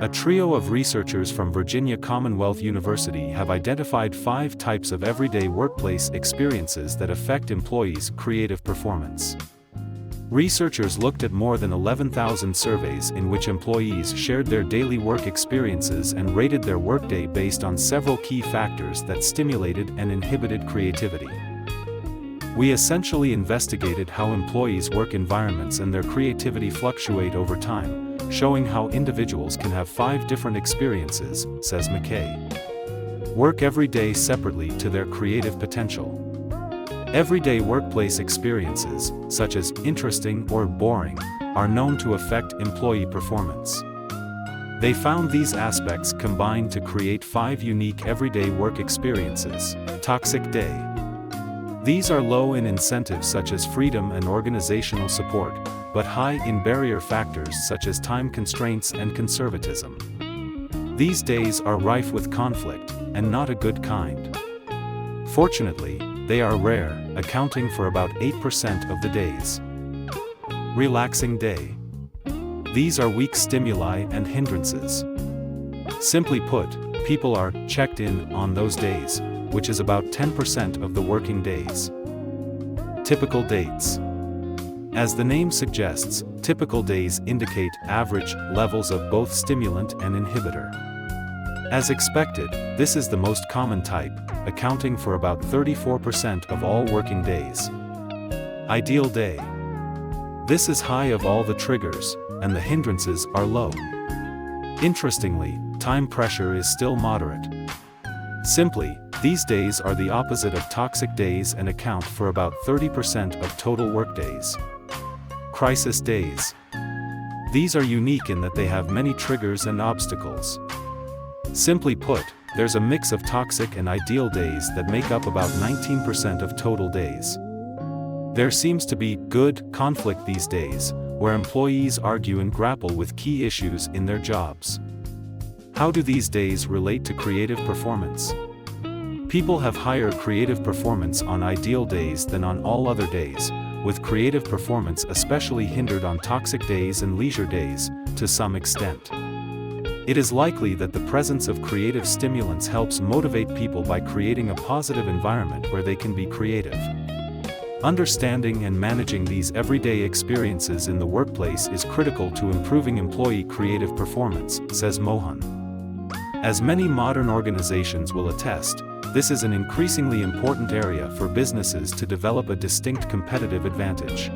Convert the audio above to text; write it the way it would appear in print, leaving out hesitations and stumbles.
A trio of researchers from Virginia Commonwealth University have identified 5 types of everyday workplace experiences that affect employees' creative performance. Researchers looked at more than 11,000 surveys in which employees shared their daily work experiences and rated their workday based on several key factors that stimulated and inhibited creativity. We essentially investigated how employees' work environments and their creativity fluctuate over time, showing how individuals can have 5 different experiences, says McKay. Work every day separately to their creative potential. Everyday workplace experiences, such as interesting or boring, are known to affect employee performance. They found these aspects combine to create 5 unique everyday work experiences. Toxic day. These are low in incentives such as freedom and organizational support, but high in barrier factors such as time constraints and conservatism. These days are rife with conflict, and not a good kind. Fortunately, they are rare, accounting for about 8% of the days. Relaxing day. These are weak stimuli and hindrances. Simply put, people are checked in on those days, which is about 10% of the working days. Typical dates. As the name suggests, typical days indicate average levels of both stimulant and inhibitor. As expected, this is the most common type, accounting for about 34% of all working days. Ideal day. This is high of all the triggers, and the hindrances are low. Interestingly, time pressure is still moderate. Simply, these days are the opposite of toxic days and account for about 30% of total workdays. Crisis days. These are unique in that they have many triggers and obstacles. Simply put, there's a mix of toxic and ideal days that make up about 19% of total days. There seems to be good conflict these days, where employees argue and grapple with key issues in their jobs. How do these days relate to creative performance? People have higher creative performance on ideal days than on all other days, with creative performance especially hindered on toxic days and leisure days, to some extent. It is likely that the presence of creative stimulants helps motivate people by creating a positive environment where they can be creative. Understanding and managing these everyday experiences in the workplace is critical to improving employee creative performance, says Mohan. As many modern organizations will attest, this is an increasingly important area for businesses to develop a distinct competitive advantage.